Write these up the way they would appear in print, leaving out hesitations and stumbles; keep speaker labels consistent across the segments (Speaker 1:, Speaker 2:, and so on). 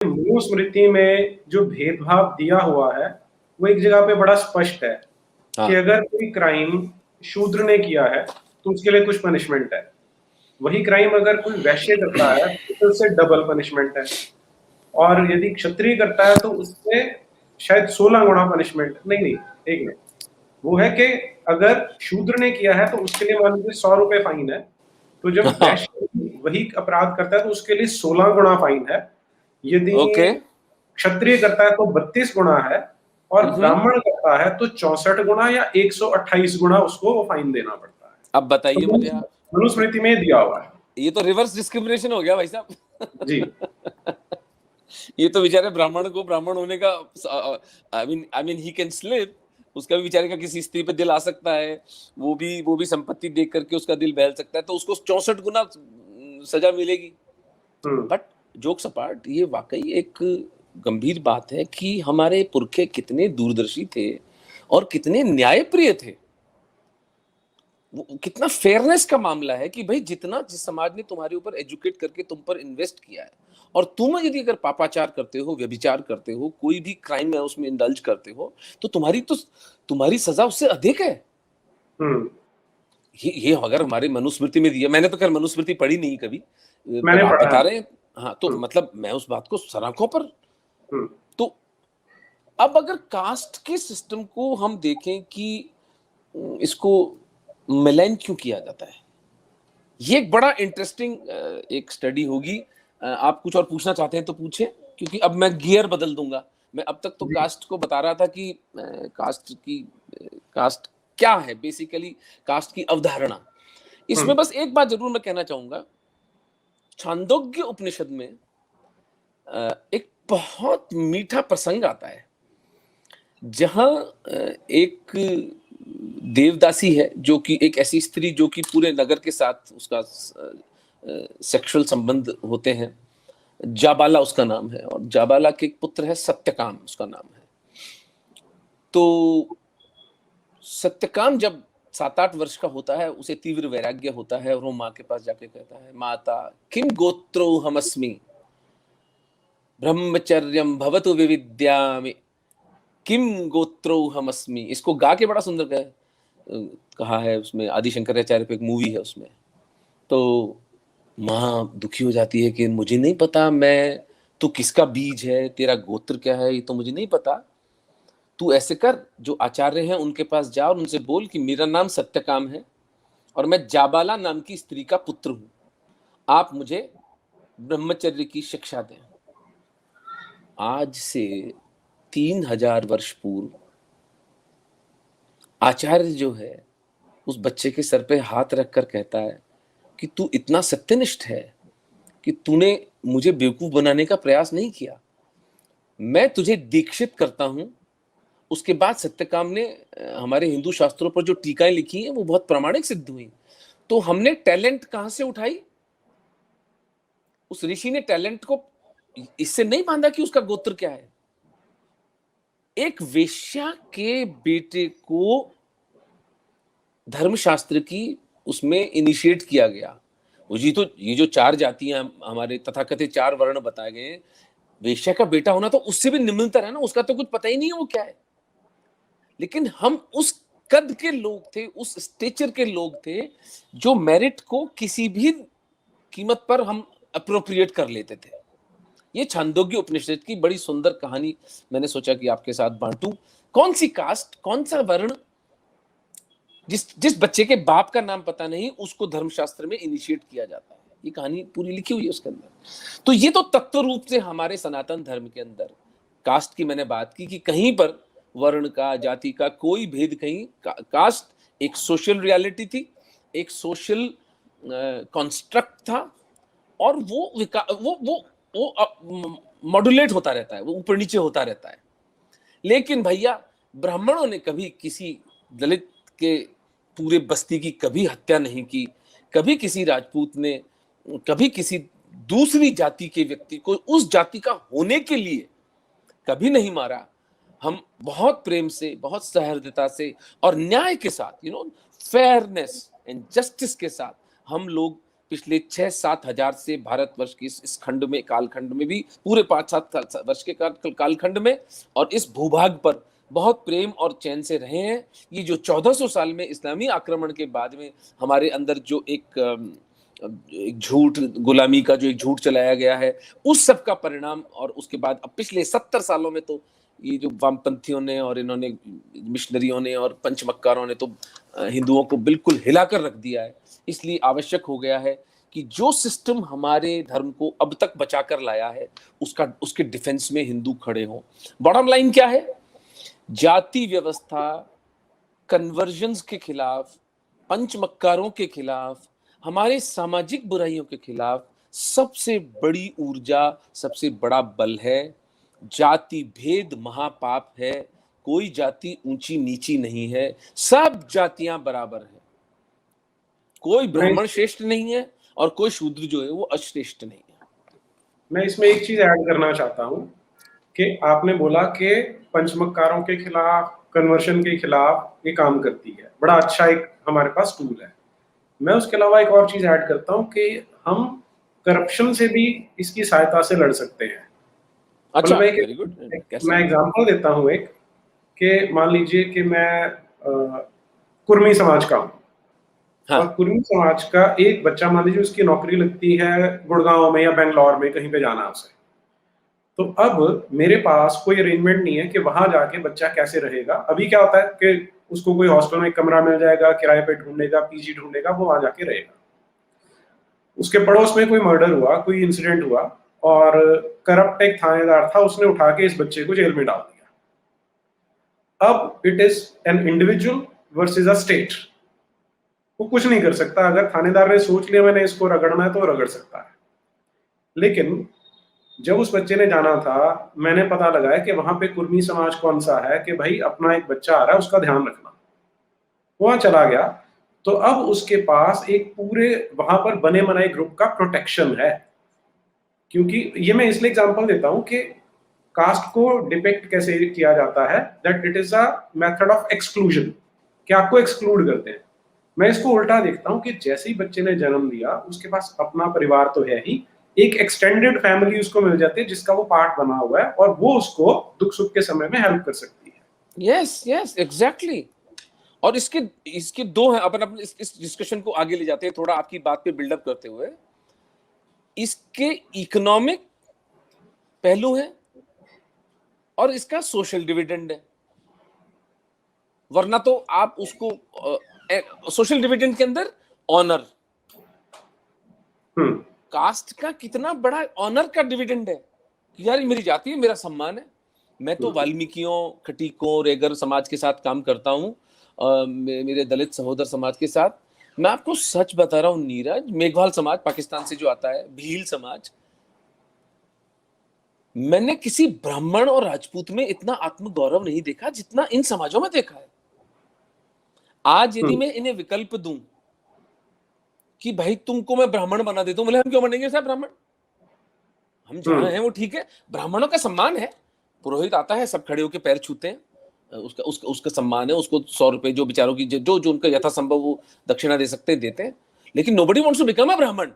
Speaker 1: मनुस्मृति में जो भेदभाव दिया हुआ है वो एक जगह पे बड़ा स्पष्ट है कि
Speaker 2: हाँ।
Speaker 1: अगर कोई क्राइम शूद्र ने किया है तो उसके लिए कुछ पनिशमेंट है, वही क्राइम अगर कोई वैश्य करता है तो उससे डबल पनिशमेंट है, और यदि क्षत्रिय करता है तो उससे शायद 16 गुना पनिशमेंट, नहीं नहीं एक मिनट, वो है कि अगर शूद्र ने किया है तो उसके लिए मान लीजिए 100 रुपए फाइन है, तो जब
Speaker 2: हाँ।
Speaker 1: वैश्य वही अपराध करता है तो उसके लिए 16 गुना फाइन है। यदि
Speaker 2: ओके।
Speaker 1: क्षत्रिय करता है तो 32 गुना है, और
Speaker 2: हम्म।
Speaker 1: ब्राह्मण करता है तो 64 गुना या 128 गुना उसको वो फाइन देना पड़ता है।
Speaker 2: अब बताइए
Speaker 1: तो
Speaker 2: मुझे आप,
Speaker 1: मनुस्मृति में दिया हुआ है।
Speaker 2: ये तो रिवर्स डिस्क्रिमिनेशन हो गया भाई साहब।
Speaker 1: जी।
Speaker 2: ये तो बेचारे ब्राह्मण को ब्राह्मण होने का, I mean he can slip, उसका भी बेचारे का किसी स्त्री पे दिल आ सकता है, वो भी संपत्ति देख करके उसका दिल बहल सकता है, तो उसको 64 गुना सजा मिलेगी। बट जोक्स अपार्ट, ये वाकई एक गंभीर बात है कि हमारे पुरखे कितने दूरदर्शी थे और कितने न्यायप्रिय थे। कितना फेयरनेस का मामला है कि भाई जितना जिस समाज ने तुम्हारे ऊपर एजुकेट करके तुम पर इन्वेस्ट किया है, और तुम यदि अगर पापाचार करते हो, व्यभिचार करते हो, कोई भी क्राइम है उसमें इंडल्ज करते हो, तो तुम्हारी सजा उससे अधिक है। ये अगर हमारे मनुस्मृति में दिया, मैंने तो खैर मनुस्मृति पढ़ी नहीं कभी, पर
Speaker 1: मैंने
Speaker 2: आप
Speaker 1: पढ़ा
Speaker 2: बता
Speaker 1: है।
Speaker 2: रहे हैं। हाँ, तो मतलब मैं उस बात को सराखों पर।
Speaker 1: हम्म।
Speaker 2: तो अब अगर कास्ट के सिस्टम को हम देखें कि इसको मिलान क्यों किया जाता है, ये एक बड़ा इंटरेस्टिंग एक स्टडी होगी। आप कुछ और पूछना चाहते हैं तो पूछें, क्योंकि अब मैं गियर बदल दूंगा। मैं अब तक तो
Speaker 1: जी।
Speaker 2: कास्ट को बता रहा था कि कास्ट क्या है, बेसिकली कास्ट की अवधारणा। इसमें बस एक बात जरूर मैं कहना चाहूंगा, छांदोग्य उपनिषद में एक बहुत मीठा प्रसंग आता है, जहां एक देवदासी है, जो कि एक ऐसी स्त्री जो कि पूरे नगर के साथ उसका सेक्सुअल संबंध होते हैं। जाबाला उसका नाम है, और जाबाला के एक पुत्र है सत्यकाम उसका नाम है। तो सत्यकाम जब 7-8 वर्ष का होता है, उसे तीव्र वैराग्य होता है, और वो माँ के पास जाके कहता है, माता किम गोत्रो हमस्मि ब्रह्मचर्यम भवतु विविद्यामि किम गोत्रो हमस्मि। इसको गा के बड़ा सुंदर कहा है उसमें, आदि शंकराचार्य पे एक मूवी है उसमें। तो माँ दुखी हो जाती है कि मुझे नहीं पता, मैं तू किसका बीज है, तेरा गोत्र क्या है, ये तो मुझे नहीं पता। तू ऐसे कर, जो आचार्य हैं उनके पास जा और उनसे बोल कि मेरा नाम सत्यकाम है और मैं जाबाला नाम की स्त्री का पुत्र हूं, आप मुझे ब्रह्मचर्य की शिक्षा दें। आज से 3000 वर्ष पूर्व आचार्य जो है उस बच्चे के सर पे हाथ रखकर कहता है कि तू इतना सत्यनिष्ठ है कि तूने मुझे बेवकूफ बनाने का प्रयास नहीं किया, मैं तुझे दीक्षित करता हूं। उसके बाद सत्यकाम ने हमारे हिंदू शास्त्रों पर जो टीकाएं लिखी हैं वो बहुत प्रामाणिक सिद्ध हुई। तो हमने टैलेंट कहां से उठाई, उस ऋषि ने टैलेंट को इससे नहीं बांधा कि उसका गोत्र क्या है। एक वेश्या के बेटे को धर्मशास्त्र की उसमें इनिशिएट किया गया। ये जो 4 जातियां हमारे तथाकथित 4 वर्ण बताए गए, वेश्या का बेटा होना तो उससे भी निम्नतर है ना, उसका तो कुछ पता ही नहीं है वो क्या है। लेकिन हम उस कद के लोग थे, उस स्टेचर के लोग थे, जो मेरिट को किसी भी कीमत पर हम अप्रोप्रिएट कर लेते थे। ये छांदोग्य उपनिषद की बड़ी सुंदर कहानी मैंने सोचा कि आपके साथ बांटूं। कौन सी कास्ट, कौन सा वर्ण, जिस बच्चे के बाप का नाम पता नहीं, उसको धर्मशास्त्र में इनिशिएट किया जाता है। ये कहानी पूरी लिखी हुई है उसके अंदर। तो ये तो तत्व रूप से हमारे सनातन धर्म के अंदर कास्ट की मैंने बात की कि कहीं पर वर्ण का, जाति का कोई भेद कहीं, कास्ट एक सोशल रियलिटी थी, एक सोशल कॉन्स्ट्रक्ट था, और वो मॉड्यूलेट होता रहता है, वो ऊपर नीचे होता रहता है। लेकिन भैया, ब्राह्मणों ने कभी किसी दलित के पूरे बस्ती की कभी हत्या नहीं की, कभी किसी राजपूत ने कभी किसी दूसरी जाति के व्यक्ति को उस जाति का होने के लिए कभी नहीं मारा। हम बहुत प्रेम से, बहुत सहृदयता से और न्याय के साथ, फेयरनेस एंड जस्टिस के साथ हम लोग पिछले 6-7 हजार से भारतवर्ष के इस खंड में, कालखंड में भी, पूरे 5-7 वर्ष के कालखंड में और इस भूभाग पर बहुत प्रेम और चैन से रहे हैं। ये जो 1400 साल में इस्लामी आक्रमण के बाद में हमारे अंदर जो एक झूठ, गुलामी का जो एक झूठ चलाया गया है, उस सब का परिणाम। और उसके बाद अब पिछले 70 सालों में तो ये जो वामपंथियों ने और इन्होंने मिशनरियों ने और पंचमक्कारों ने तो हिंदुओं को बिल्कुल हिलाकर रख दिया है। इसलिए आवश्यक हो गया है कि जो सिस्टम हमारे धर्म को अब तक बचाकर लाया है, उसके डिफेंस में हिंदू खड़े हों। बॉटम लाइन क्या है? जाति व्यवस्था, कन्वर्जन्स के खिलाफ, पंचमक्कारों के खिलाफ, हमारे सामाजिक बुराइयों के खिलाफ सबसे बड़ी ऊर्जा, सबसे बड़ा बल है। जाति भेद महापाप है, कोई जाति ऊंची नीची नहीं है, सब जातियां बराबर है। कोई ब्राह्मण श्रेष्ठ नहीं है और कोई शूद्र जो है वो अश्रेष्ठ नहीं है।
Speaker 1: मैं इसमें एक चीज ऐड करना चाहता हूं कि आपने बोला कि पंचमक्कारों के खिलाफ, कन्वर्शन के खिलाफ ये काम करती है, बड़ा अच्छा एक हमारे पास टूल है। मैं उसके अलावा एक और चीज ऐड करता हूं कि हम करप्शन से भी इसकी सहायता से लड़ सकते हैं।
Speaker 2: अच्छा,
Speaker 1: मैं
Speaker 2: वेरी गुड।
Speaker 1: मैं एग्जांपल देता हूं एक, कि मान लीजिए कि मैं कुर्मी समाज का हूं। हाँ। और कुर्मी समाज का एक बच्चा, मान लीजिए उसकी नौकरी लगती है गुड़गांव में या बेंगलोर में, कहीं पे जाना है उसे, तो अब मेरे पास कोई अरेंजमेंट नहीं है कि वहां जाके बच्चा कैसे रहेगा। अभी क्या होता है कि उसको कोई हॉस्टल में कमरा मिल जाएगा, किराए पे ढूंढेगा, पीजी ढूंढेगा, वो वहां जाके रहेगा। उसके पड़ोस में कोई मर्डर हुआ, कोई इंसिडेंट हुआ और करप्ट एक थानेदार था, उसने उठा के इस बच्चे को जेल में डाल दिया। अब it is an individual versus a state. वो कुछ नहीं कर सकता। अगर थानेदार ने सोच लिया मैंने इसको रगड़ना है तो रगड़ सकता है, लेकिन जब उस बच्चे ने जाना था, मैंने पता लगाया कि वहां पे कुर्मी समाज कौन सा है, कि भाई अपना एक बच्चा आ रहा है उसका ध्यान रखना। वहां चला गया तो अब उसके पास एक पूरे वहां पर बने बनाए ग्रुप का प्रोटेक्शन है। क्योंकि ये मैं इसलिए एग्जांपल देता हूं कि कास्ट को डिपिक्ट कैसे किया जाता है, that it is a method of exclusion, कि आपको एक्सक्लूड करते हैं। मैं इसको उल्टा देखता हूं कि जैसे ही बच्चे ने जन्म लिया, उसके पास अपना परिवार तो है ही, एक एक्सटेंडेड फैमिली उसको मिल जाती है जिसका वो पार्ट बना हुआ है और वो उसको दुख सुख के समय में हेल्प कर सकती है।
Speaker 2: Yes yes exactly. और इसके दो हैं। अपन इस डिस्कशन को आगे ले जाते हैं थोड़ा, आपकी बात पे बिल्डअप करते हुए। इसके इकोनॉमिक पहलू है और इसका सोशल डिविडेंड है। वरना तो आप उसको सोशल डिविडेंड के अंदर ऑनर, कास्ट का कितना बड़ा ऑनर का डिविडेंड है कि यार मेरी जाति है, मेरा सम्मान है। मैं तो वाल्मीकियों, खटीकों, रेगर समाज के साथ काम करता हूँ, मेरे दलित सहोदर समाज के साथ। मैं आपको सच बता रहा हूँ नीरज, मेघवाल समाज पाकिस्तान से जो आता है, भील समाज, मैंने किसी ब्राह्मण और राजपूत में इतना आत्मगौरव नहीं देखा जितना इन समाजों में देखा है। आज यदि मैं इन्हें विकल्प दूं कि भाई तुमको मैं ब्राह्मण बना देता हूं, बोले हम क्यों बनेंगे साहब ब्राह्मण, हम जहां हैं वो ठीक है। ब्राह्मणों का सम्मान है, पुरोहित आता है, सब खड़े होकर पैर छूते हैं, उसका सम्मान है, उसको 100 रुपए जो बेचारों की जो उनका यथासंभव वो दक्षिणा दे सकते हैं देते हैं। लेकिन nobody wants to become a Brahmin.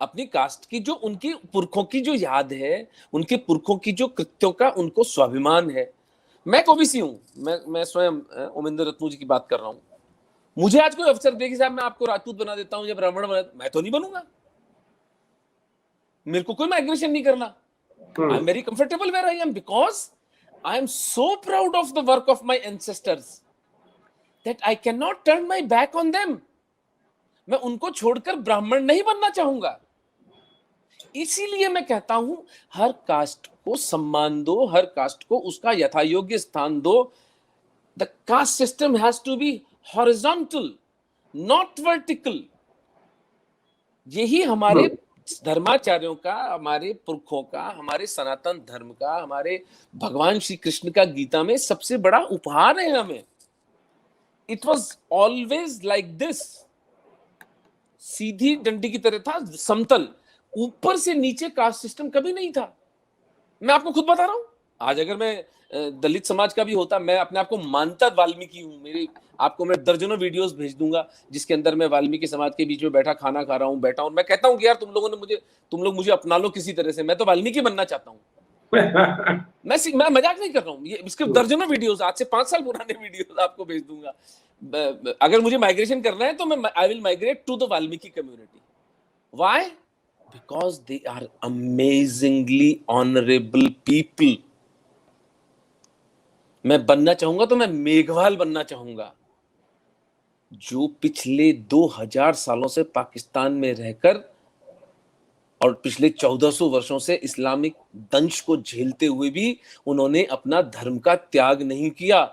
Speaker 2: अपनी कास्ट की जो, उनकी पुरखों की जो याद है, उनके पुरखों की जो कृत्यों का उनको स्वाभिमान है। मैं ओबीसी हूं, मैं स्वयं ओमेंद्र रत्नू जी की बात कर रहा हूं। मुझे आज कोई अफसर देगी साहब मैं आपको राजपूत बना देता हूं या ब्राह्मण बना, मैं तो नहीं बनूंगा। मेरे को कोई माइग्रेशन नहीं करना। I am very comfortable where I am, because I am so proud of the work of my ancestors that I can not turn my back on them. मैं उनको छोड़कर ब्राह्मण नहीं बनना चाहूंगा। इसीलिए मैं कहता हूं हर कास्ट को सम्मान दो, हर कास्ट को उसका यथायोग्य स्थान दो। The caste system has to be horizontal, not vertical. यही हमारे धर्माचार्यों का, हमारे पुरखों का, हमारे सनातन धर्म का, हमारे भगवान श्री कृष्ण का गीता में सबसे बड़ा उपहार है हमें। It was always like this. सीधी डंडी की तरह था, समतल, ऊपर से नीचे कास्ट सिस्टम कभी नहीं था। मैं आपको खुद बता रहा हूं, आज अगर मैं दलित समाज का भी होता, मैं अपने आप को मानता वाल्मीकि हूँ। मेरे आपको मैं दर्जनों वीडियोस भेज दूंगा जिसके अंदर मैं वाल्मीकि समाज के बीच में बैठा खाना खा रहा हूँ, बैठा हूँ, मैं कहता हूँ कि यार तुम लोग मुझे अपना लो किसी तरह से, मैं तो वाल्मीकि बनना चाहता हूँ। मैं मजाक नहीं कर रहा हूँ, ये इसके दर्जनों वीडियोस आज से 5 साल पुराने वीडियोस आपको भेज दूंगा। अगर मुझे माइग्रेशन करना है तो मैं I will migrate to the Valmiki community. Why? Because they are amazingly honourable people. मैं बनना चाहूंगा तो मैं मेघवाल बनना चाहूंगा, जो पिछले 2000 सालों से पाकिस्तान में रहकर और पिछले 1400 वर्षों से इस्लामिक दंश को झेलते हुए भी उन्होंने अपना धर्म का त्याग नहीं किया।